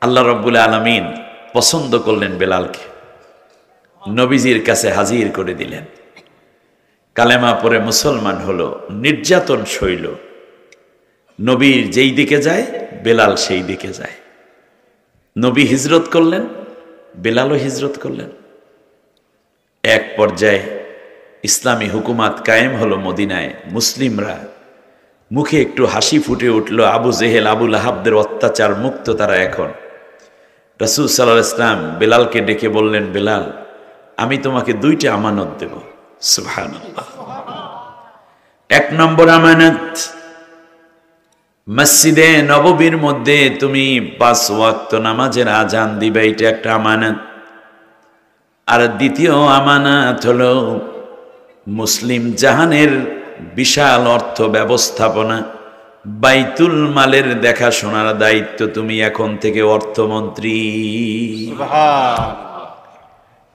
আল্লাহ রাব্বুল আলামিন পছন্দ করলেন বেলালকে, নবীজির কাছে হাজির করে দিলেন। কালেমা পড়ে মুসলমান হলো, নির্যাতন সইল। নবীর যেই দিকে যায় বেলাল সেই দিকে যায়। নবী হিজরত করলেন, বেলালও হিজরত করলেন। এক পর্যায়ে ইসলামী হুকুমাত কায়েম হলো মদিনায়। মুসলিমরা মুখে একটু হাসি ফুটে উঠল। আবু জেহেল, আবু লাহাবদের অত্যাচার মুক্ত তারা এখন। রাসূল সাল্লাল্লাহু আলাইহি ওয়াসাল্লাম বেলালকে ডেকে বললেন, বেলাল, আমি তোমাকে দুইটা আমানত দেব। সুবহানাল্লাহ। এক নম্বর আমানত, মসজিদে নববীর মধ্যে তুমি 5 ওয়াক্ত নামাজের আজান দিবে, এটা একটা আমানত। আর দ্বিতীয় আমানত হলো মুসলিম জাহানের বিশাল অর্থ ব্যবস্থাপনা, বাইতুল মালের দেখাশোনার দায়িত্ব তুমি এখন থেকে অর্থমন্ত্রী।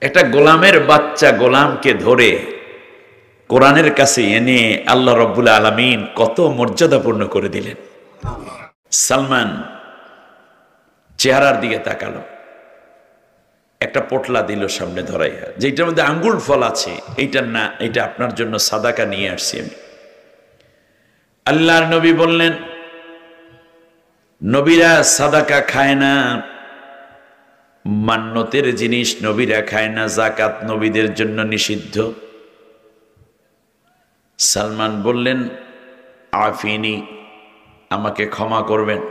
একটা গোলামের বাচ্চা গোলামকে ধরে কোরআনের কাছে এনে আল্লাহ রাব্বুল আলামিন কত মর্যাদাপূর্ণ করে দিলেন। সালমান চেহারার দিকে তাকালো, একটা পোটলা দিল সামনে ধরাইয়া, যেটার মধ্যে আঙ্গুল ফল আছে। এইটা না, এটা আপনার জন্য সাদাকা নিয়ে আসছি আমি। আল্লাহর নবী বললেন, নবীরা সাদাকা খায় না, মান্যতের জিনিস নবীরা খায় না, যাকাত নবীদের জন্য নিষিদ্ধ। সালমান বললেন, আফিনি, আমাকে ক্ষমা করবেন।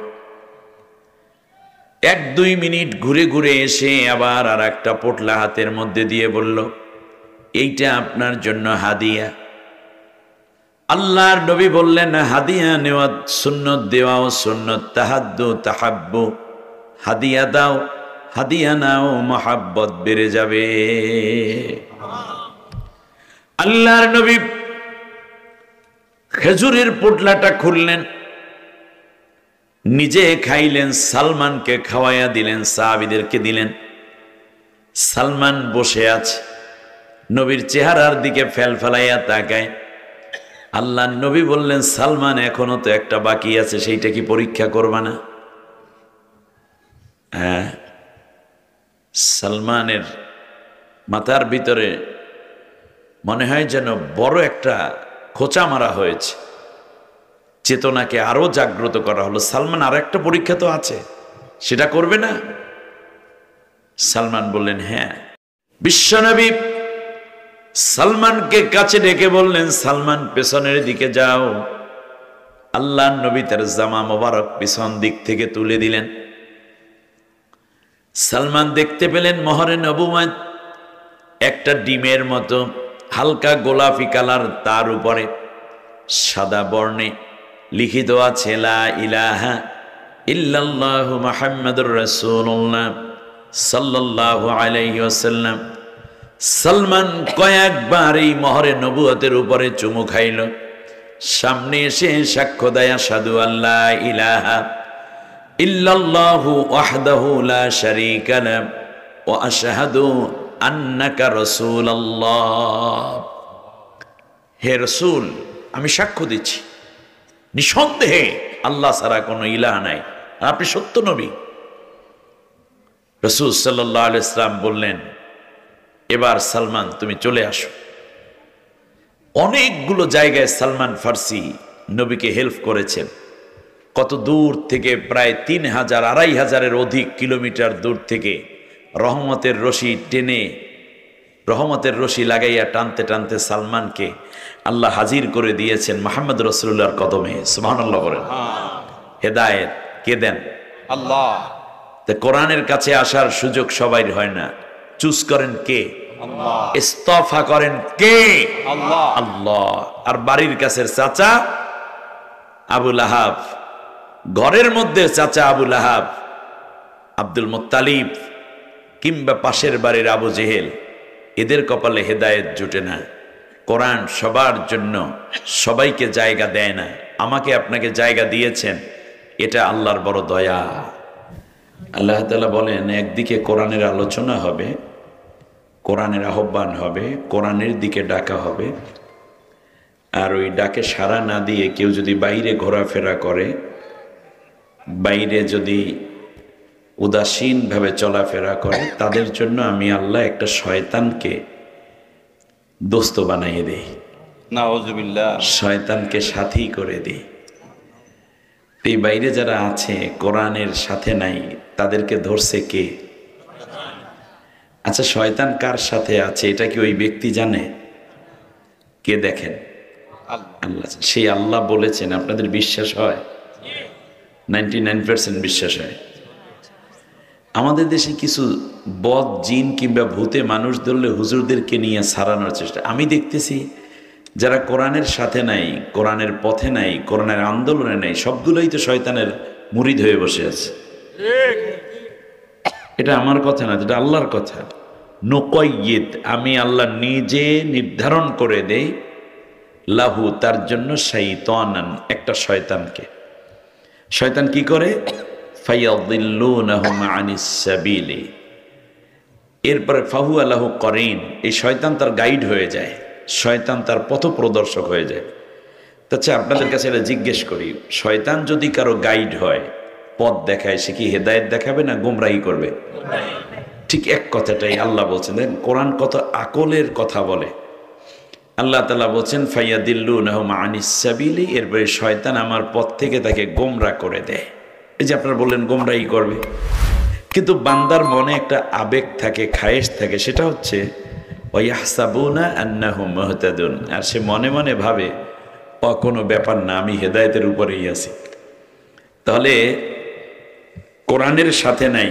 1-2 মিনিট ঘুরে ঘুরে এসে আবার আর একটা পোটলা হাতের মধ্যে দিয়ে বলল, এইটা আপনার জন্য হাদিয়া। আল্লাহর নবী বললেন, হাদিয়া নেওয়া সুন্নত, দেওয়াও সুন্নত, তাহাদ্দু তাহাব্বু, হাদিয়া দাও, হাদিয়া নাও, মহাব্বত বেড়ে যাবে। আল্লাহর নবী খেজুরের পোটলাটা খুললেন, নিজে খাইলেন, সালমানকে খাওয়াইয়া দিলেন, সাহাবীদেরকে দিলেন। সালমান বসে আছে, নবীর চেহারার দিকে ফেলফেলাইয়া তাকায়। আল্লাহর নবী বললেন, সালমান, এখনো তো একটা বাকি আছে, সেইটা কি পরীক্ষা করবা না? হ্যাঁ। সালমানের মাথার ভিতরে মনে হয় যেন বড় একটা খোঁচা মারা হয়েছে। চেতনাকে আরো জাগ্রত করা হলো। সালমান, আর একটা পরীক্ষা তো আছে, সেটা করবে না? সালমান বললেন, হ্যাঁ। বিশ্বনবী সালমানকে কাছে ডেকে বললেন, সালমান, পেছনের দিকে যাও। আল্লাহর নবী তার জামা মোবারক পিছন দিক থেকে তুলে দিলেন। সালমান দেখতে পেলেন মোহরে নবুয়ত একটা ডিমের মতো হালকা গোলাপি কালার, তার উপরে সাদা বর্ণে লিখিত আছে, লা ইলাহা ইল্লাল্লাহু মুহাম্মাদুর রাসূলুল্লাহ সাল্লাল্লাহু আলাইহি ওয়াসাল্লাম। সালমান কয়েকবার এই মোহরে নবুয়তের উপরে চুমু খাইল। সামনে এসে সাক্ষ্য দেয়, আশহাদু আল্লা ইলাহা ইল্লাল্লাহু ওয়াহদাহু লা শারীকা লাহু ওয়া আশহাদু আন্নাকা রাসূলুল্লাহ। হে রাসূল, আমি সাক্ষ্য দিচ্ছি নিঃসন্দেহে আল্লাহ ছাড়া কোনো ইলাহ নাই, আপনি সত্য নবী। রাসূল সাল্লাল্লাহু আলাইহি ওয়াসাল্লাম বললেন, এবার সালমান তুমি চলে আসো। অনেকগুলো জায়গায় সালমান ফার্সি নবীকে হেল্প করেছেন। কত দূর থেকে, প্রায় 3000-2500-এর অধিক কিলোমিটার দূর থেকে রহমতের রশি টেনে, রহমতের রশি লাগাইয়া টানতে টানতে সালমানকে আল্লাহ হাজির করে দিয়েছেন মুহাম্মদ রাসূলুল্লাহর কদমে। সুবহানাল্লাহ বলেন। হেদায়েত কে দেন? আল্লাহ। তো কোরআনের কাছে আসার সুযোগ সবাই হয় না, চুজ করেন কে? আল্লাহ। ইস্তফা করেন কে? আল্লাহ। আল্লাহ। আর বাড়ির কাছের চাচা আবু লাহাব, ঘরের মধ্যে চাচা আবু লাহাব, আব্দুল মুত্তালিব, কিংবা পাশের বাড়ির আবু জেহেল, এদের কপালে হেদায়েত জুটে না। কোরআন সবার জন্য, সবাইকে জায়গা দেয় না। আমাকে আপনাকে জায়গা দিয়েছেন, এটা আল্লাহর বড় দয়া। আল্লাহ তাআলা বলেন, একদিকে কোরআনের আলোচনা হবে, কোরআনের আহ্বান হবে, কোরআনের দিকে ডাকা হবে, আর ওই ডাকে সাড়া না দিয়ে কেউ যদি বাইরে ঘোরাফেরা করে, বাইরে যদি উদাসীনভাবে চলাফেরা করে, তাদের জন্য আমি আল্লাহ একটা শয়তানকে দোস্ত বানাইয়ে দেই, নাউজুবিল্লাহ, শয়তানকে সাথী করে দেই। এই বাইরে যারা আছে কোরআনের সাথে নাই, তাদেরকে ধরছে কে? আচ্ছা, শয়তান কার সাথে আছে এটা কি ওই ব্যক্তি জানে? কে দেখেন? আল্লাহ। সেই আল্লাহ বলেছেন, আপনাদের বিশ্বাস হয়? 99% বিশ্বাস হয়। আমাদের দেশে কিছু বদ জিন কিংবা ভূতে মানুষ ধরলে হুজুরদেরকে নিয়ে সারানোর চেষ্টা আমি দেখতেছি। যারা কোরআনের সাথে নাই, কোরআনের পথে নাই, কোরআনের আন্দোলনে নাই, সবগুলোই তো শয়তানের মুরিদ হয়ে বসে আছে। এটা আমার কথা না, এটা আল্লাহর কথা। নুকাইয়িদ, আমি আল্লাহ নিজে নির্ধারণ করে দেই, লাহু, তার জন্য, শাইতানান, একটা শয়তানকে। শয়তান কি করে? ফায়াদিল্লুনাহুম আনিস সাবিলি, এরপরে ফাহুয়া লাহু করিন, এই শয়তান তার গাইড হয়ে যায়, শয়তান তার পথপ্রদর্শক হয়ে যায়। আচ্ছা, আপনাদের কাছে এটা জিজ্ঞেস করি, শয়তান যদি কারো গাইড হয়, পথ দেখায়, সে কি হেদায়েত দেখাবে না গুমরাহি করবে? ঠিক এক কথাটাই আল্লাহ বলছেন। দেখেন কোরআন কত আকলের কথা বলে। আল্লাহ তাআলা বলছেন ফায়াদিল্লুনাহুম আনিস সাবিলি, এরপরে শয়তান আমার পথ থেকে তাকে গোমরা করে দেয়। এই যে আপনারা বললেন গোমরাহি করবে, কিন্তু বান্দার মনে একটা আবেগ থাকে, খায়েশ থাকে, সেটা হচ্ছে ওয়াহসাবুনা আন্নাহুম মুহতাদুন, আর সে মনে মনে ভাবে কোনো ব্যাপার না, আমি হেদায়েতের উপরেই আছি। তাহলে কোরআনের সাথে নাই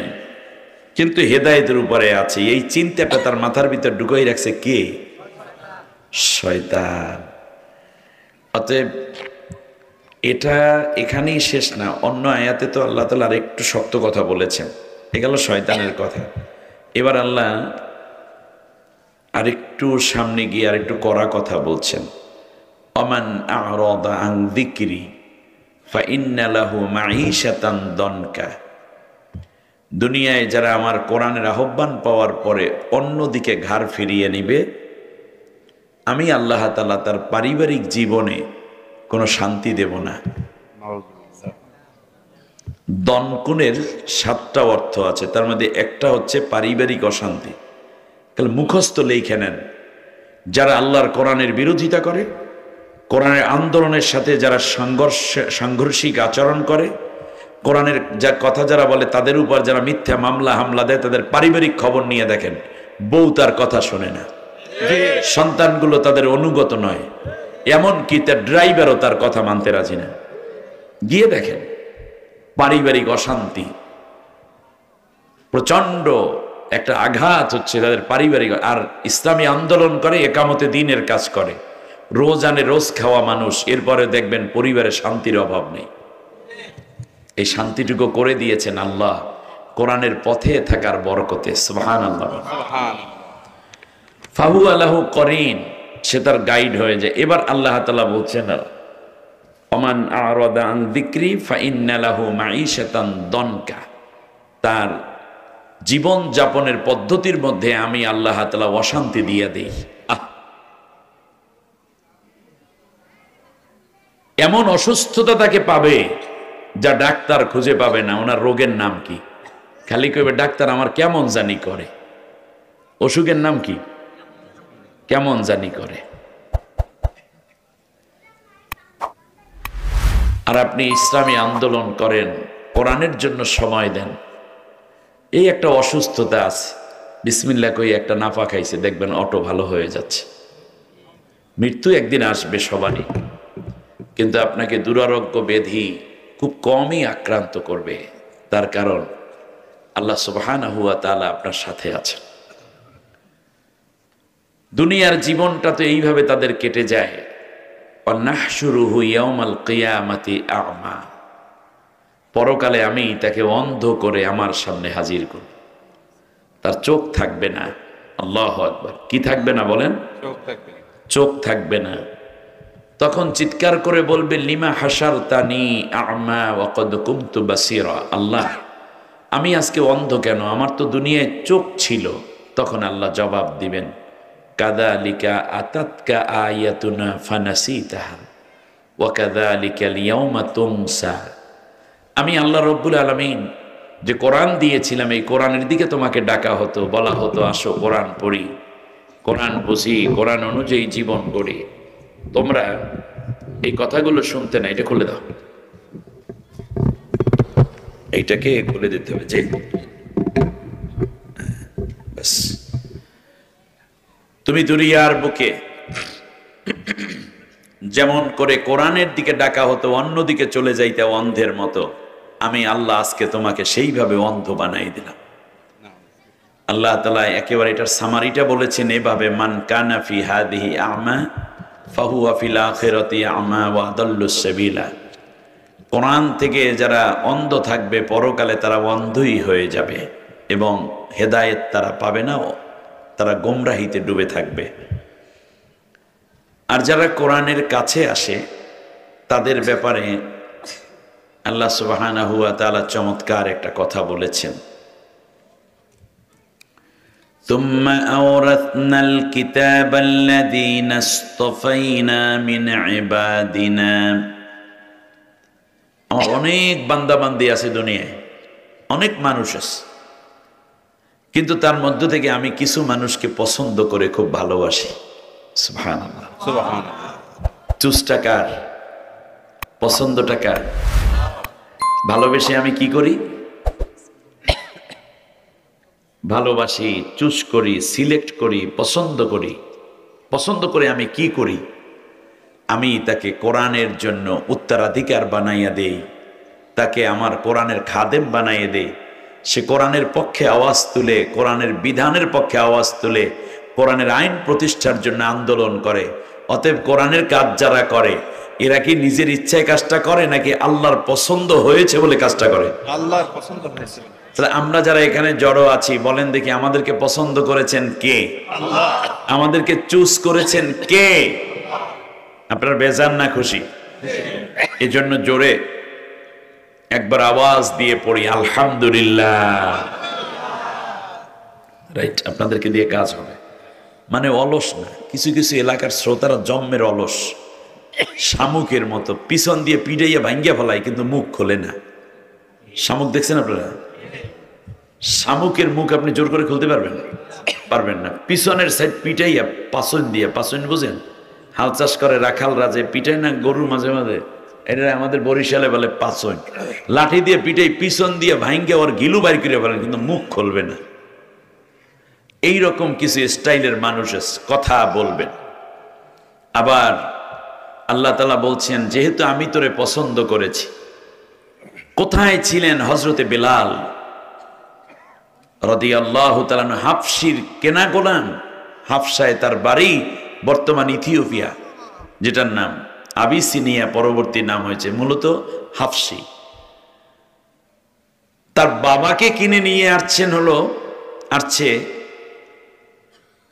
কিন্তু হেদায়েতের উপরে আছে, এই চিন্তাটা তার মাথার ভিতর ঢুকাই রাখছে কে? শয়তান। অতএব এটা এখানেই শেষ না, অন্য আয়াতে তো আল্লাহ তাআলা আরেকটু শক্ত কথা বলেছেন। এ গেল শয়তানের কথা। এবার আল্লাহ আরেকটু সামনে গিয়ে আরেকটু কড়া কথা বলছেন। অমান আ'রাদা আন যিকরি ফাইন্না লাহু মাঈশাতান দনকা, দুনিয়ায় যারা আমার কোরআনের আহ্বান পাওয়ার পরে অন্যদিকে ঘাড় ফিরিয়ে নিবে, আমি আল্লাহ তাআলা তার পারিবারিক জীবনে কোনো শান্তি দেব না। দনকুনের 7টা অর্থ আছে, তার মধ্যে একটা হচ্ছে পারিবারিক অশান্তি। তাহলে মুখস্থ লেখে নেন, যারা আল্লাহর কোরআনের বিরোধিতা করে, কোরআনের আন্দোলনের সাথে যারা সাংঘর্ষিক আচরণ করে, কোরআনের যা কথা যারা বলে, তাদের উপর যারা মিথ্যা মামলা হামলা দেয়, তাদের পারিবারিক খবর নিয়ে দেখেন, বউ তার কথা শোনে না, সন্তানগুলো তাদের অনুগত নয়, এমনকি তার ড্রাইভারও তার কথা মানতে রাজি না। গিয়ে দেখেন পারিবারিক অশান্তি, প্রচন্ড একটা আঘাত হচ্ছে তাদের পারিবারিক। আর ইসলামী আন্দোলন করে, একামতে দ্বীনের কাজ করে, রোজ আনে রোজ খাওয়া মানুষ, এরপরে দেখবেন পরিবারে শান্তির অভাব নেই। এই শান্তিটুকু করে দিয়েছেন আল্লাহ কোরআনের পথে থাকার বরকতে। সুবহানাল্লাহ। ফাহুয়া লাহু করিন, সে তার গাইড হয়ে যায়। এবার আল্লাহ তাআলা বলছেন ওমান আ'রাদা আন যিকরি ফাইন্না লাহু মাঈশাতান দনকা, তার জীবন যাপনের পদ্ধতির মধ্যে আমি আল্লাহ তাআলা অশান্তি দিয়ে দেই। এমন অসুস্থতা তাকে পাবে যা ডাক্তার খুঁজে পাবে না। ওনার রোগের নাম কি? খালি কইবে ডাক্তার আমার কেমন জানি করে। অসুখের নাম কি? কেমন জানি করে। আর আপনি ইসলামী আন্দোলন করেন, কোরআনের জন্য সময় দেন, এই একটা অসুস্থতা আছে, বিসমিল্লাহ কই একটা নাফা খাইছে, দেখবেন অটো ভালো হয়ে যাচ্ছে। মৃত্যু একদিন আসবে সবারই, কিন্তু আপনাকে দুরারোগ্য ব্যাধি খুব কমই আক্রান্ত করবে। তার কারণ আল্লাহ সুবহানাহু ওয়া তাআলা আপনার সাথে আছেন। দুনিয়ার জীবনটা তো এইভাবে তাদের কেটে যায়। ওয়ানাহশুরুহু ইয়াউমাল কিয়ামাতি আ'মা, পরকালে আমি তাকে অন্ধ করে আমার সামনে হাজির করব, তার চোখ থাকবে না। আল্লাহু আকবার। কি থাকবে না বলেন? চোখ থাকবে না। তখন চিৎকার করে বলবে লিমা হাসারতানি আ'মা ওয়া ক্বাদ কুনতু বাসীরা, আল্লাহ আমি আজকে অন্ধ কেন, আমার তো দুনিয়ায় চোখ ছিল। তখন আল্লাহ জবাব দিবেন কাযালিকা আতাতকা আয়াতুনা ফানাসিতাহা ওয়া কাযালিকাল ইয়াউমা তুনসা। আমি আল্লাহ রাব্বুল আলামিন যে কোরআন দিয়েছিলাম, এই কোরআনের দিকে তোমাকে ডাকা হতো, বলা হতো আসো কোরআন পড়ি, কোরআন বুঝি, কোরআন অনুযায়ী জীবন গড়ি। তোমরা এই কথাগুলো শুনতে না। এটা খুলে দাও, এইটাকে খুলে দিতে হবে। যে ব্যাস, তুমি দুনিয়ার বুকে যেমন করে কোরআনের দিকে ডাকা হতো, অন্যদিকে চলে যাইতে অন্ধের মতো, আমি আল্লাহ আজকে তোমাকে সেইভাবে অন্ধ বানাই দিলাম। আল্লাহ তাআলা একেবারে এটার সামারিটা বলেছেন এভাবে, মান কানা ফি হাদিহি আমা ফাহুয়া ফিল আখিরাতি আমা ওয়া আদাল্লুস সাবিলা। কোরআন থেকে যারা অন্ধ থাকবে পরকালে তারা অন্ধই হয়ে যাবে এবং হেদায়েত তারা পাবে না, তারা গোমরাহিতে ডুবে থাকবে। আর যারা কোরআনের কাছে আসে তাদের ব্যাপারে আল্লাহ সুবহানাহু ওয়া তাআলা চমৎকার একটা কথা বলেছেন, তুম্মা আওরাতনাল কিতাবাল্লাযীনা ইসতাফাইনা মিন ইবাদিনা। আমার অনেক বান্দা বান্দি আছে দুনিয়ায়, অনেক মানুষ আছে, কিন্তু তার মধ্য থেকে আমি কিছু মানুষকে পছন্দ করে খুব ভালোবাসি। সুবহানাল্লাহ, সুবহানাল্লাহ। চুজটা কার? পছন্দটা কার? ভালোবেসে আমি কি করি? ভালোবাসি, চুজ করি, সিলেক্ট করি, পছন্দ করি। পছন্দ করে আমি কি করি? আমি তাকে কোরআনের জন্য উত্তরাধিকার বানাইয়া দেই, তাকে আমার কোরআনের খাদেম বানাইয়া দেই। সে কোরআনের পক্ষে আওয়াজ তুলে, কোরআনের বিধানের পক্ষে আওয়াজ তুলে, কোরআনের আইন প্রতিষ্ঠার জন্য আন্দোলন করে। অতএব কোরআনের কাজ যারা করে এরা কি নিজের ইচ্ছায় কাজটা করে নাকি আল্লাহর পছন্দ হয়েছে বলে কাজটা করে? আল্লাহর পছন্দ হয়েছে। তাহলে আমরা যারা এখানে জড়ো আছি, বলেন দেখি আমাদেরকে পছন্দ করেছেন কে? আল্লাহ। আমাদেরকে চুজ করেছেন কে? আপনারা বেজান না খুশি? এজন্য জোরে একবার আওয়াজ দিয়ে পড়ি আলহামদুলিল্লাহ। রাইট, আপনাদেরকে দিয়ে কাজ হবে। মানে অলস না, কিছু কিছু এলাকার শ্রোতারা জন্মের অলস, শামুকের মতো পিছন দিয়ে পিটাইয়া ভাঙ্গিয়া ফেলায় কিন্তু মুখ খোলে না। শামুক দেখছেন আপনারা? শামুকের মুখ আপনি জোর করে খুলতে পারবেন? পারবেন না। পিছনের সাইড পিটাইয়া পাছন দিয়ে, পাছন বুঝেন, হাল চাষ করে রাখাল রাজে পিটাই না গরুর মাঝে মাঝে, এটা আমাদের বরিশালে বলে পাছন। লাঠি দিয়ে পিটাই, পিছন দিয়ে ভাঙ্গে ওর গিলু বাইর করে ফেলেন কিন্তু মুখ খুলবে না। এইরকম কিছু স্টাইলের মানুষ কথা বলবেন। আবার আল্লাহ তাআলা বলছেন, যেহেতু আমি তোরে পছন্দ করেছি। কোথায় ছিলেন হযরতে বেলাল রাদিয়াল্লাহু তাআলা? হাফসির কেনা গোলাম। হাফসায় তার বাড়ি, বর্তমান ইথিওপিয়া, যেটার নাম আবিসিনিয়া, পরবর্তী নাম হয়েছে মূলত হাফসি। তার বাবাকে কিনে নিয়ে আসছে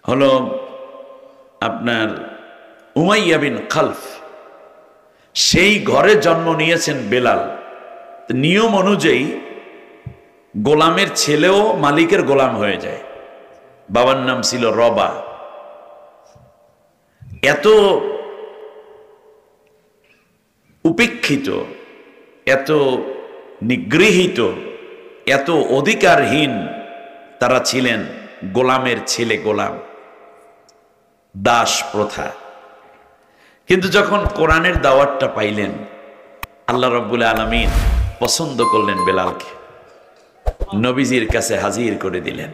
হলো আপনার উমাইয়া বিন খালফ। সেই ঘরে জন্ম নিয়েছেন বেলাল। নিয়ম অনুযায়ী গোলামের ছেলেও মালিকের গোলাম হয়ে যায়। বাবার নাম ছিল রবা। এত উপেক্ষিত, এত নিগৃহীত, এত অধিকারহীন তারা ছিলেন। গোলামের ছেলে গোলাম, দাস প্রথা। কিন্তু যখন কোরআনের দাওয়াতটা পাইলেন, আল্লাহ রাব্বুল আলামিন পছন্দ করলেন বেলালকে, নবীজির কাছে হাজির করে দিলেন।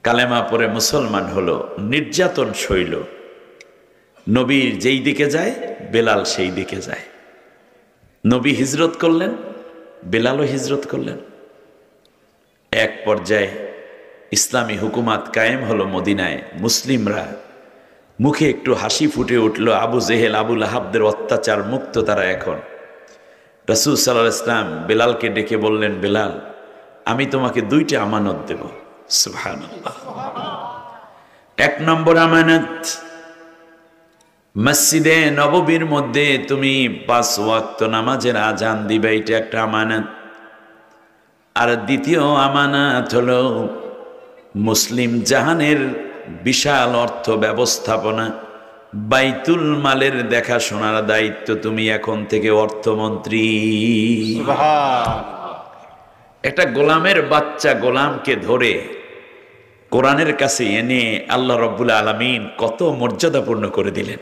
কালেমা পড়ে মুসলমান হলো, নির্যাতন সইল। নবীর যেই দিকে যায় বেলাল সেই দিকে যায়। নবী হিজরত করলেন, বেলালও হিজরত করলেন। এক পর্যায়ে ইসলামী হুকুমাত কায়েম হলো মদিনায়। মুসলিমরা মুখে একটু হাসি ফুটে উঠল। আবু জেহেল, আবু লাহাবদের অত্যাচার মুক্ত তারা এখন। রাসূল সাল্লাল্লাহু আলাইহি ওয়াসাল্লাম বেলালকে ডেকে বললেন, বেলাল, আমি তোমাকে দুইটা আমানত দেব। সুবহানাল্লাহ। এক নম্বর আমানত, মসজিদে নববীর মধ্যে তুমি 5 ওয়াক্ত নামাজের আজান দিবে, এটা একটা আমানত। আর দ্বিতীয় আমানত হলো মুসলিম জাহানের বিশাল অর্থ ব্যবস্থাপনা, বাইতুল মালের দেখাশোনার দায়িত্ব তুমি এখন থেকে অর্থমন্ত্রী। একটা গোলামের বাচ্চা গোলামকে ধরে কোরআনের কাছে এনে আল্লাহ রব্বুল আলামিন কত মর্যাদাপূর্ণ করে দিলেন।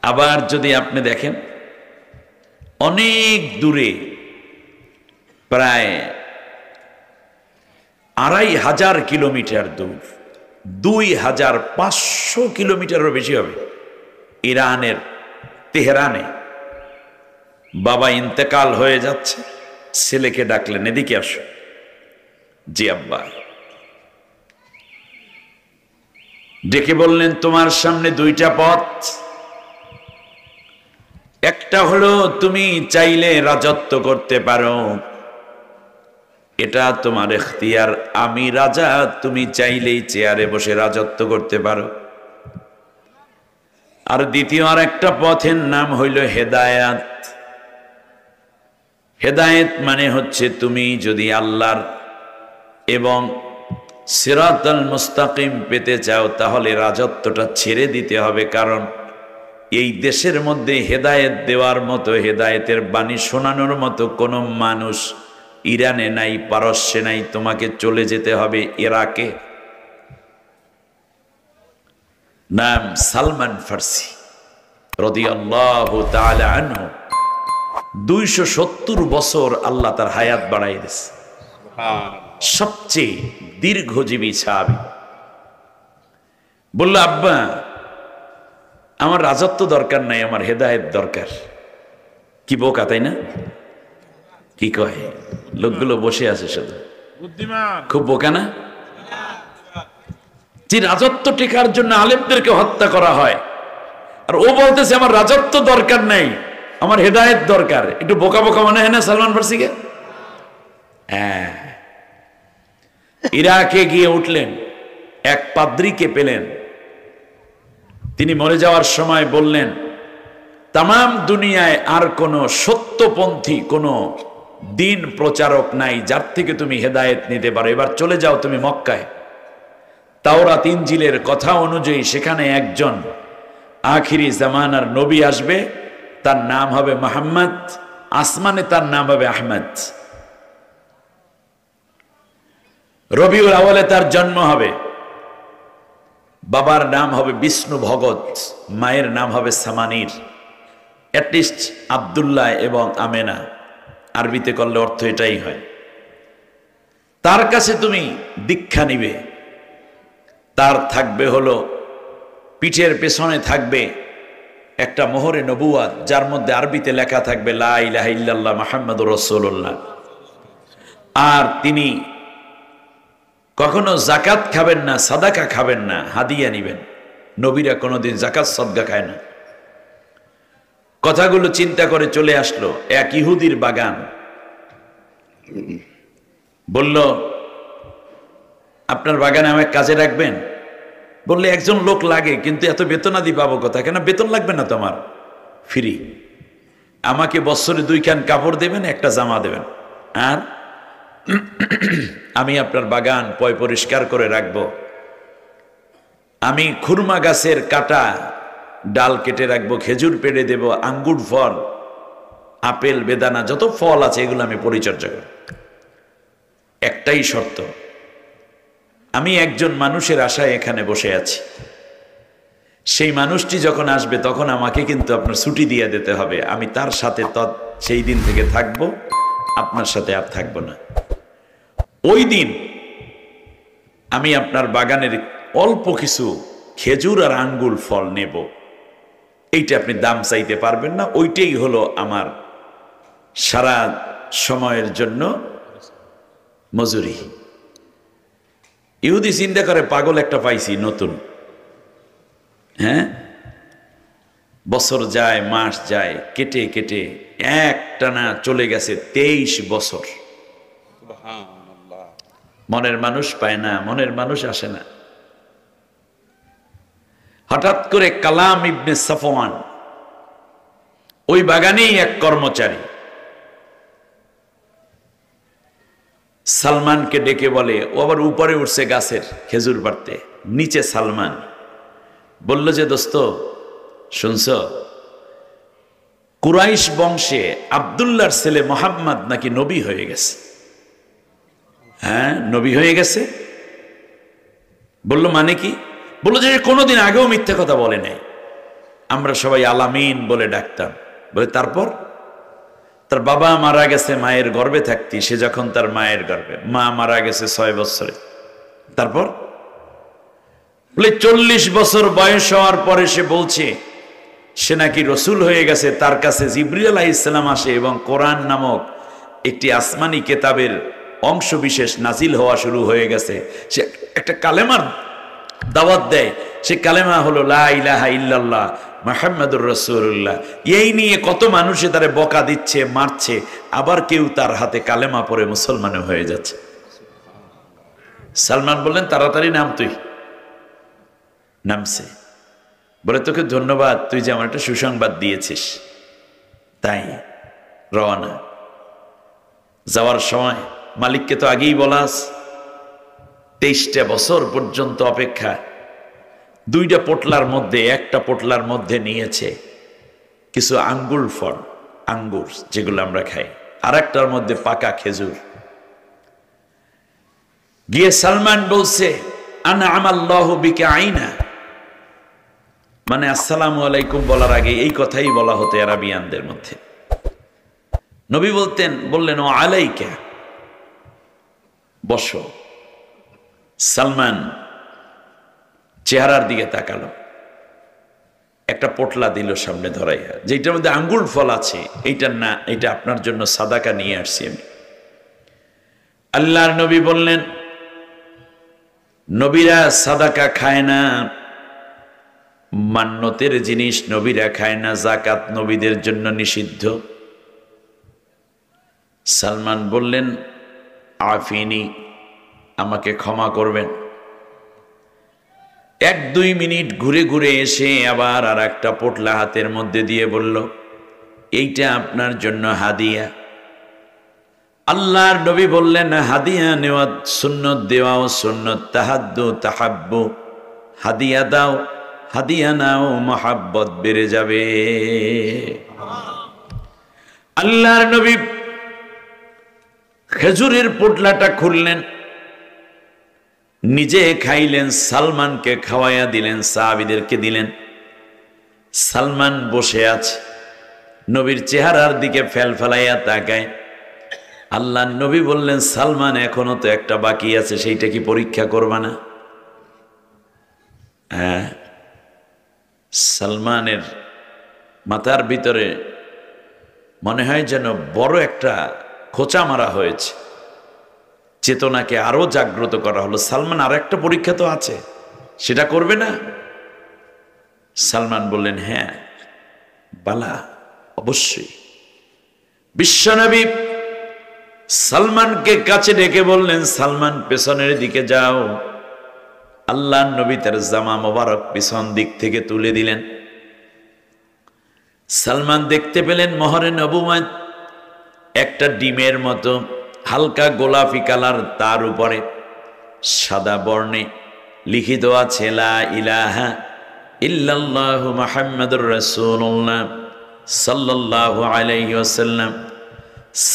আবার যদি আপনি দেখেন অনেক দূরে প্রায় 2500 কিলোমিটার দূর, 2500 কিলোমিটারেরও বেশি হবে, ইরানের তেহরানে বাবা ইন্তেকাল হয়ে যাচ্ছে, ছেলেকে ডাকলেন, এদিকে আসো। জি আব্বা। ডেকে বললেন, তোমার সামনে দুইটা পথ, একটা হলো তুমি চাইলে রাজত্ব করতে পারো, এটা তোমার ইখতিয়ার, আমি রাজা, তুমি চাইলেই চেয়ারে বসে রাজত্ব করতে পারো। আর দ্বিতীয় আর একটা পথের নাম হইল হেদায়েত। হেদায়েত মানে হচ্ছে তুমি যদি আল্লাহর এবং সিরাতাল মুস্তাকিম পেতে চাও তাহলে রাজত্বটা ছেড়ে দিতে হবে, কারণ এই দেশের মধ্যে হেদায়েত দেওয়ার মতো, হেদায়েতের বাণী শোনানোর মতো কোনো মানুষ ইরানে নাই, পারস্যে নাই, তোমাকে চলে যেতে হবে ইরাকে। নাম সালমান ফার্সি রাদিয়াল্লাহু তাআলা আনহু। 270 বছর আল্লাহ তার হায়াত বাড়াই দিয়েছে, সবচেয়ে দীর্ঘজীবী সাহাবী। বলল, আব্বা আমার রাজত্ব দরকার নাই, আমার হেদায়েত দরকার। কি বোকা তাই না? কি কয় লোকগুলো বসে আছে শুধু, খুব বোকা না? যে রাজত্ব টেকার জন্য আলেমদেরকে হত্যা করা হয়, আর ও বলতেছে আমার রাজত্ব দরকার নাই, আমার হেদায়েত দরকার। একটু বোকা বোকা মনে হয় না সালমান ফার্সিকে? হ্যাঁ। ইরাকে গিয়ে উঠলেন, এক পাদ্রীকে পেলেন, তিনি মরে যাওয়ার সময় বললেন, তামাম দুনিয়ায় আর কোন সত্যপন্থী কোন দিন প্রচারক নাই যার থেকে তুমি হেদায়েত নিতে পারো, এবার চলে যাও তুমি মক্কায়। তাওরাত ইনজিলের কথা অনুযায়ী সেখানে একজন আখিরি জামানার নবী আসবে, তার নাম হবে মুহাম্মদ, আসমানে তার নাম হবে আহমদ, রবিউল আউয়ালে তার জন্ম হবে, বাবার নাম হবে বিষ্ণু ভগত, মায়ের নাম হবে সামানির, অ্যাটলিস্ট আব্দুল্লাহ এবং আমেনা, আরবিতে করলে অর্থ এটাই হয়। তার কাছে তুমি দীক্ষা নিবে, তার থাকবে হলো পিঠের পেছনে থাকবে একটা মোহরে নবুয়াত, যার মধ্যে আরবিতে লেখা থাকবে লা ইলাহা ইল্লাল্লাহ মুহাম্মাদুর রাসূলুল্লাহ। আর তিনি কখনো জাকাত খাবেন না, সাদাকা খাবেন না, হাদিয়া নিবেন। নবীরা কোনোদিন জাকাত সদকা খায় না। কথাগুলো চিন্তা করে চলে আসলো এক ইহুদির বাগান, বলল, আপনার বাগানে আমাকে কাজে রাখবেন? বললে, একজন লোক লাগে, কিন্তু এত বেতনাদি পাবো কোথা? কেন বেতন লাগবে না তোমার, ফ্রি। আমাকে বছরে 2 খান কাপড় দেবেন, একটা জামা দেবেন, আর আমি আপনার বাগান পয় পরিষ্কার করে রাখবো। আমি খুরমা গাছের কাটা ডাল কেটে রাখবো, খেজুর পেড়ে দেব, আঙ্গুর ফল, আপেল, বেদানা, যত ফল আছে এগুলো আমি পরিচর্যা করব। একটাই শর্ত, আমি একজন মানুষের আশায় এখানে বসে আছি, সেই মানুষটি যখন আসবে তখন আমাকে কিন্তু আপনার ছুটি দিয়ে দিতে হবে। আমি তার সাথে সেই দিন থেকে থাকবো, আপনার সাথে আর থাকবো না। ওই দিন আমি আপনার বাগানের অল্প কিছু খেজুর আর আঙ্গুর ফল নেব, এইটা আপনি দাম চাইতে পারবেন না, ওইটাই হলো আমার সারা সময়ের জন্য মজুরি। ইহুদি চিন্তা করে, পাগল একটা পাইছি নতুন। হ্যাঁ, বছর যায়, মাস যায়, কেটে কেটে একটানা চলে গেছে 23 বছর। মনের মানুষ পায় না, মনের মানুষ আসে না। হঠাৎ করে কালাম ইবনে সাফওয়ান, ওই বাগানেই এক কর্মচারী, সালমানকে ডেকে বলে, ও আবার উপরে উঠছে গাছের খেজুর পাড়তে, নিচে সালমান। বলল যে, দোস্ত শুনছ, কুরাইশ বংশে আব্দুল্লাহর ছেলে মোহাম্মদ নাকি নবী হয়ে গেছে। হ্যাঁ, নবী হয়ে গেছে। বলল মানে কি? বলল যে কোনোদিন আগেও মিথ্যা কথা বলে নাই, আমরা সবাই আলামিন বলে ডাকতাম। বলে তারপর? তার বাবা মারা গেছে মায়ের গর্ভে থাকতি, সে যখন তার মায়ের গর্ভে, মা মারা গেছে 6 বছরে। তারপর? বলে 40 বছর বয়স হওয়ার পরে সে বলছে সে নাকি রসুল হয়ে গেছে, তার কাছে জিবরিল আলাইহিস সালাম আসে এবং কোরআন নামক একটি আসমানি কেতাবের অংশ বিশেষ নাজিল হওয়া শুরু হয়ে গেছে। সে একটা কালেমার দাওয়াত দেয়, সে কালেমা হলো লা ইলাহা ইল্লাল্লাহ মুহাম্মাদুর রাসূলুল্লাহ। এই নিয়ে কত মানুষে তারে বকা দিচ্ছে, মারছে, আবার কেউ তার হাতে কালেমা পড়ে মুসলমান হয়ে যাচ্ছে। সালমান বললেন তাড়াতাড়ি নাম, তুই নামছে। বলে তোকে ধন্যবাদ, তুই যে আমার একটা সুসংবাদ দিয়েছিস। তাই রওনা। যাওয়ার সময় মালিককে তো আগেই বলাস, 23টা বছর পর্যন্ত অপেক্ষা। 2টা পোটলার মধ্যে, একটা পোটলার মধ্যে নিয়েছে কিছু আঙ্গুর ফল, আঙ্গুর যেগুলো আমরা খাই, আর একটার মধ্যে পাকা খেজুর। গিয়ে সালমান বলছে আনআমা আল্লাহু বিকা আইনা, মানে আসসালামু আলাইকুম বলার আগে এই কথাই বলা হতো আরাবিয়ানদের মধ্যে। নবী বললেন ও আলাইকা, বসো। সালমান চেহারার দিকে তাকালো, একটা পোটলা দিল সামনে ধরাইয়া, যেটার মধ্যে আঙ্গুর ফল আছে। এইটার না, এটা আপনার জন্য সাদাকা নিয়ে আসছি আমি। আল্লাহর নবী বললেন নবীরা সাদাকা খায় না, মান্যতের জিনিস নবীরা খায় না, যাকাত নবীদের জন্য নিষিদ্ধ। সালমান বললেন আফিনি, আমাকে ক্ষমা করবেন। 1-2 মিনিট ঘুরে ঘুরে এসে আবার আর একটা পোটলা হাতের মধ্যে দিয়ে বলল এইটা আপনার জন্য হাদিয়া। আল্লাহর নবী বললেন হাদিয়া নেওয়া সুন্নত, দেওয়াও সুন্নত, তাহাদ্দু তাহাব্বু, হাদিয়া দাও, হাদিয়া নাও, মহাব্বত বেড়ে যাবে। আল্লাহর নবী খেজুরের পোটলাটা খুললেন, নিজে খাইলেন, সালমানকে খাওয়াইয়া দিলেন, সাহাবীদেরকে দিলেন। সালমান বসে আছে, নবীর চেহারার দিকে ফেলাইয়া তাকায়। আল্লাহর নবী বললেন সালমান এখনো তো একটা বাকি আছে, সেইটা কি পরীক্ষা করবা না? হ্যাঁ। সালমানের মাথার ভিতরে মনে হয় যেন বড় একটা খোঁচা মারা হয়েছে, চেতনাকে আরো জাগ্রত করা হলো। সালমান আর একটা পরীক্ষা তো আছে, সেটা করবে না? সালমান বললেন হ্যাঁ বালা, অবশ্যই। বিশ্বনবী সালমানকে কাছে ডেকে বললেন সালমান পেছনের দিকে যাও। আল্লাহ নবী তার জামা মোবারক পিছন দিক থেকে তুলে দিলেন। সালমান দেখতে পেলেন মোহরে নবুয়ত একটা ডিমের মতো হালকা গোলাপি কালার, তার উপরে সাদা বর্ণে লিখিত আছে লা ইলাহা ইল্লাল্লাহু মুহাম্মাদুর রাসূলুল্লাহ সাল্লাল্লাহু আলাইহি ওয়াসাল্লাম।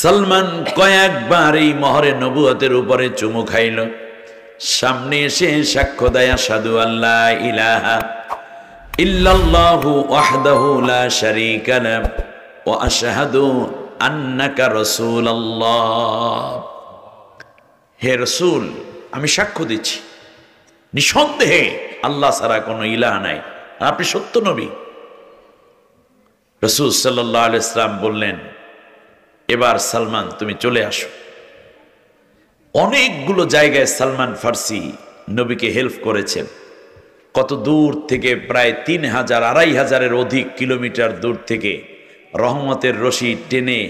সালমান কয়েকবার এই মোহরে নবুয়তের উপরে চুমু খাইল। সামনে এসে সাক্ষ্য দেয় আশহাদু আল্লা ইলাহা ইল্লাল্লাহু ওয়াহদাহু লা শারীকা লাহু ওয়া আশহাদু আন্নাকা রাসূলুল্লাহ। হে রাসূল, আমি সাক্ষ্য দিচ্ছি নিঃসন্দেহে আল্লাহ ছাড়া কোনো ইলাহ নাই, আপনি সত্য নবী। রাসূল সাল্লাল্লাহু আলাইহি ওয়াসাল্লাম বললেন এবার সালমান তুমি চলে আসো। অনেকগুলো জায়গায় সালমান ফার্সি নবীকে হেল্প করেছেন। কত দূর থেকে, প্রায় 3000-2500-এর অধিক কিলোমিটার দূর থেকে রহমতের রশি টেনে,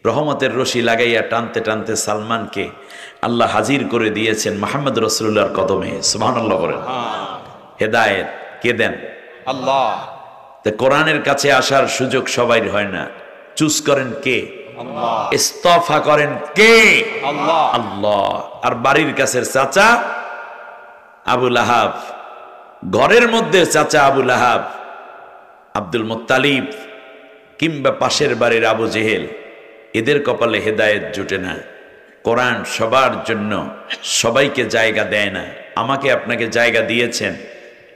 রহমতের রশি লাগাইয়া টানতে টানতে সালমানকে আল্লাহ হাজির করে দিয়েছেন মুহাম্মদ রাসূলুল্লাহর কদমে। সুবহানাল্লাহ বলেন। হেদায়েত কে দেন? আল্লাহ। তো কোরআনের কাছে আসার সুযোগ সবাই হয় না, চুজ করেন কে? আল্লাহ। ইস্তফা করেন কে? আল্লাহ। আল্লাহ। আর বাড়ির কাছের চাচা আবু লাহাব, ঘরের মধ্যে চাচা আবু লাহাব, আব্দুল মুত্তালিব, কিংবা পাশের বাড়ির আবু জেহেল, এদের কপালে হেদায়েত জুটে না। কোরআন সবার জন্য, সবাইকে জায়গা দেয় না। আমাকে আপনাকে জায়গা দিয়েছেন,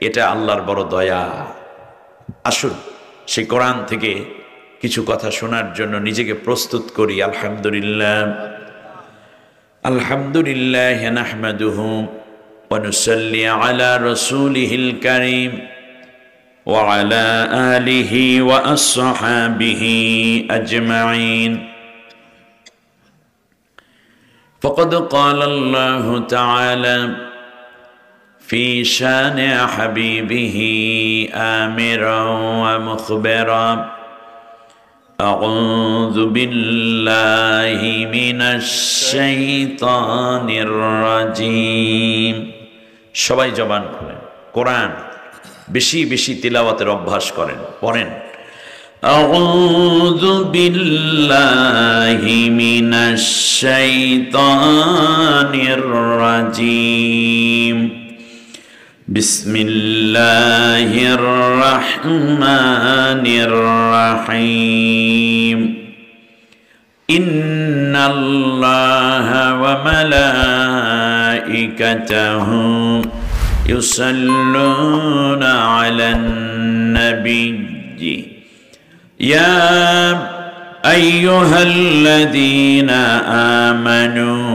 এটা আল্লাহর বড় দয়া। আসুন সেই কোরআন থেকে কিছু কথা শোনার জন্য নিজেকে প্রস্তুত করি। আলহামদুলিল্লাহ আলহামদুলিল্লাহ নাহমাদুহু ওয়া নুসাল্লি আলা রাসূলিহিল কারীম ওয়া আলা আলিহি ওয়া আসহাবিহি আজমাইন। فقد قال الله تعالى في شان حبيبه آمرا ومخبرا: أعوذ بالله من الشيطان الرجيم। সবাই জবান খুলেন, কোরআন বেশি বেশি তিলাওয়াতের অভ্যাস করেন, পড়েন। أعوذ بالله من الشيطان الرجيم. بسم الله الرحمن الرحيم. إن الله وملائكته يصلون على النبي يا أيها الذين آمنوا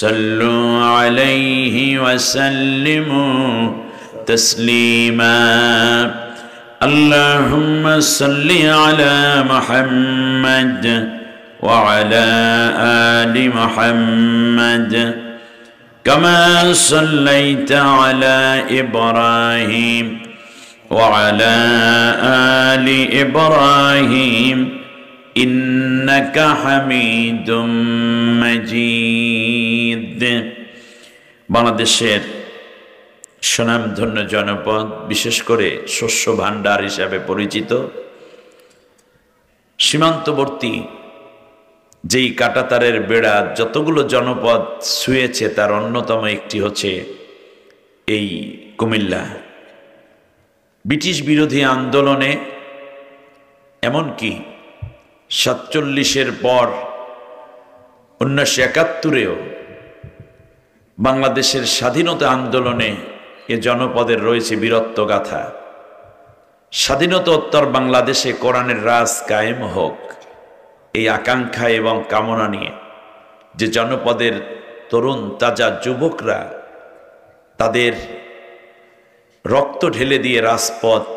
صلوا عليه وسلموا تسليما. اللهم صل على محمد وعلى آل محمد كما صليت على إبراهيم وعلى آل إبراهيم إنك حميد مجيد. বাংলাদেশের স্বনামধন্য জনপদ, বিশেষ করে শস্য ভাণ্ডার হিসাবে পরিচিত, সীমান্তবর্তী যেই কাঁটাতারের বেড়া যতগুলো জনপদ ছুঁয়েছে তার অন্যতম একটি হচ্ছে এই কুমিল্লা। ব্রিটিশ বিরোধী আন্দোলনে, এমনকি 47-এর পর 1971-এও বাংলাদেশের স্বাধীনতা আন্দোলনে এ জনপদের রয়েছে বীরত্বগাথা। স্বাধীনতোত্তর বাংলাদেশে কোরআনের রাজ কায়েম হোক, এই আকাঙ্ক্ষা এবং কামনা নিয়ে যে জনপদের তরুণ তাজা যুবকরা তাদের রক্ত ঢেলে দিয়ে রাজপথ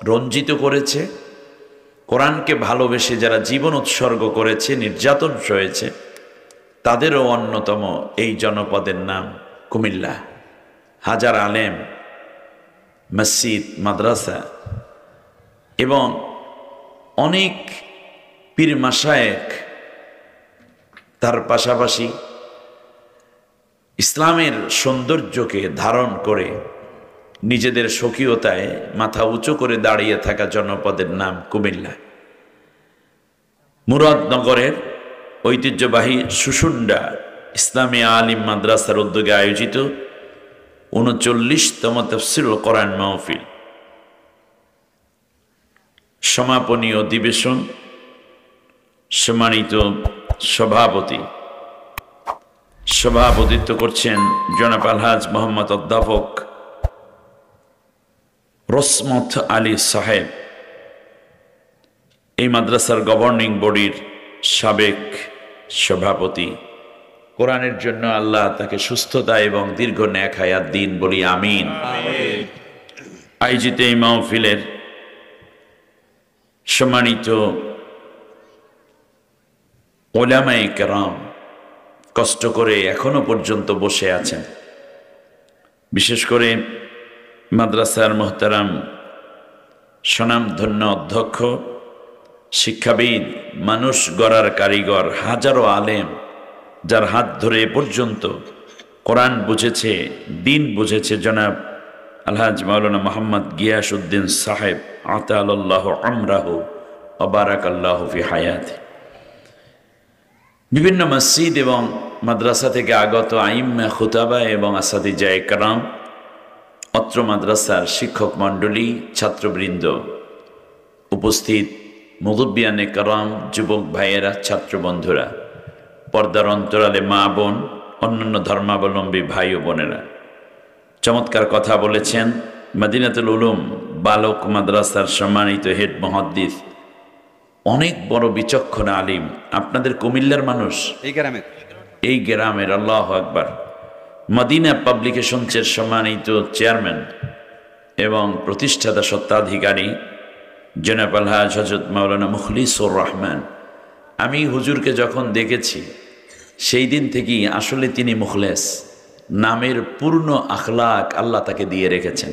রঞ্জিত করেছে, কোরআনকে ভালোবেসে যারা জীবন উৎসর্গ করেছে, নির্যাতন সয়েছে, তাদেরও অন্যতম এই জনপদের নাম কুমিল্লা। হাজার আলেম, মসজিদ, মাদ্রাসা এবং অনেক পীর মাশায়েখ, তার পাশাপাশি ইসলামের সৌন্দর্যকে ধারণ করে নিজেদের স্বকীয়তায় মাথা উঁচু করে দাঁড়িয়ে থাকা জনপদের নাম কুমিল্লা। মুরাদনগরের ঐতিহ্যবাহী সুশুন্ডা ইসলামী আলিম মাদ্রাসার উদ্যোগে আয়োজিত 39তম তাফসীরুল কোরআন মাহফিল সমাপনী অধিবেশন সম্মানিত সভাপতিত্ব করছেন জনাব আলহাজ মোহাম্মদ অধ্যাপক রসমত আলী সাহেব, এই মাদ্রাসার গভর্নিং বডির সাবেক সভাপতি। কোরআনের জন্য আল্লাহ তাকে সুস্থতা এবং দীর্ঘ নেক হায়াত দিন, বলি আমিন। আয়োজিত এই মাহফিলের সম্মানিত উলামায়ে কেরাম কষ্ট করে এখনো পর্যন্ত বসে আছেন। বিশেষ করে মাদ্রাসার মোহতারাম স্বনামধন্য অধ্যক্ষ, শিক্ষাবিদ, মানুষ গড়ার কারিগর, হাজারো আলেম যার হাত ধরে এ পর্যন্ত কোরআন বুঝেছে, দিন বুঝেছে, জনাব আলহাজ মাওলানা মোহাম্মদ গিয়াসউদ্দিন সাহেব আতালাল্লাহু আমরাহু ওয়া বারাকাল্লাহু ফি হায়াতি। বিভিন্ন মসজিদ এবং মাদ্রাসা থেকে আগত আইম্মা, খুতাবা এবং আসাদিজায়ে কেরাম, অত্র মাদ্রাসার শিক্ষক মণ্ডলী, ছাত্রবৃন্দ, উপস্থিত মুরব্বিয়ানে কারাম, যুবক ভাইয়েরা, ছাত্র বন্ধুরা, পর্দার অন্তরালে মা বোন, অন্যান্য ধর্মাবলম্বী ভাই ও বোনেরা, চমৎকার কথা বলেছেন মদিনাতুল উলুম বালক মাদ্রাসার সম্মানিত হেড মুহাদ্দিস, অনেক বড় বিচক্ষণ আলিম। আপনাদের কুমিল্লার মানুষ, এই গ্রামের, আল্লাহু আকবার, মদিনা পাবলিকেশনসের সম্মানিত চেয়ারম্যান এবং প্রতিষ্ঠাতা সত্ত্বাধিকারী জনাব আলহাজ হযরত মাওলানা মুখলিসুর রহমান। আমি হুজুরকে যখন দেখেছি সেই দিন থেকেই আসলে তিনি মুখলেস, নামের পূর্ণ আখলাক আল্লাহ তাকে দিয়ে রেখেছেন,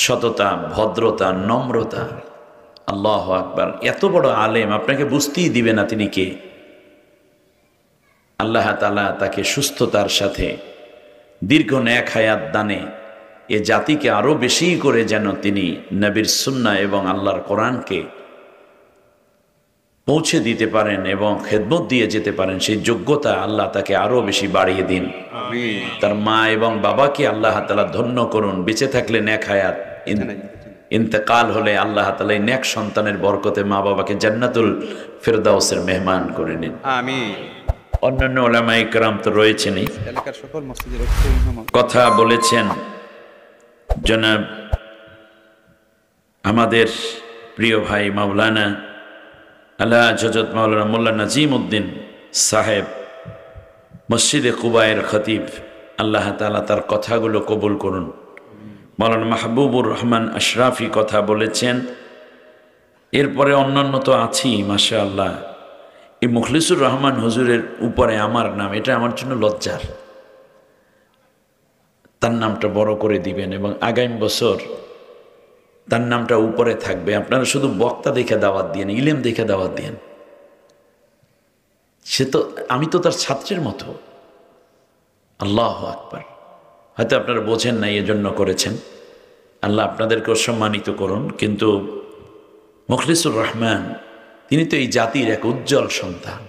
সততা, ভদ্রতা, নম্রতা। আল্লাহু আকবার, এত বড় আলেম আপনাকে বুঝতেই দিবে না তিনি কে। আল্লাহ তাআলা তাকে সুস্থতার সাথে দীর্ঘ নেক হায়াত দানে এ জাতিকে আরো বেশি করে যেন তিনি নবীর সুন্নাহ এবং আল্লাহর কোরআনকে পৌঁছে দিতে পারেন এবং খেদমত দিয়ে যেতে পারেন, সেই যোগ্যতা আল্লাহ তাকে আরো বেশি বাড়িয়ে দিন। তার মা এবং বাবাকে আল্লাহ তাআলা ধন্য করুন, বেঁচে থাকলে নেক হায়াত, ইন্তেকাল হলে আল্লাহ তাআলা নেক সন্তানের বরকতে মা বাবাকে জান্নাতুল ফেরদাউসের মেহমান করে নিন। আমিন। অন্যান্য উলামায়ে কেরাম তো রয়েছেনই, এলাকার সকল মসজিদের কথা বলেছেন জনাব আমাদের প্রিয় ভাই মাওলানা আলহাজ হযরত মাওলানা মোল্লা নাজিম উদ্দিন সাহেব, মসজিদে কুবায়ের খতিব। আল্লাহ তাআলা তার কথাগুলো কবুল করুন। মাওলানা মাহবুবুর রহমান আশরাফি কথা বলেছেন। এরপরে অন্যান্য তো আছেই মাশাআল্লাহ। এই মুখলিসুর রহমান হুজুরের উপরে আমার নাম, এটা আমার জন্য লজ্জার। তার নামটা বড় করে দিবেন এবং আগামী বছর তার নামটা উপরে থাকবে। আপনারা শুধু বক্তা দেখে দাওয়াত দিয়েন, ইলেম দেখে দাওয়াত দিয়েন। সে তো, আমি তো তার ছাত্রের মতো। আল্লাহু আকবার। হয়তো আপনারা বোঝেন না, এজন্য করেছেন। আল্লাহ আপনাদেরকেও সম্মানিত করুন। কিন্তু মুখলিসুর রহমান তিনি তো এই জাতির এক উজ্জ্বল সন্তান,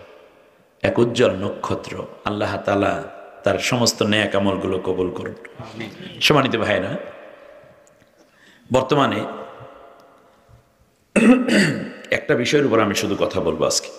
এক উজ্জ্বল নক্ষত্র। আল্লাহ তাআলা তার সমস্ত নেক আমলগুলো কবুল করুন। সম্মানিত ভাইরা, বর্তমানে একটা বিষয়ের উপর আমি শুধু কথা বলবো আজকে।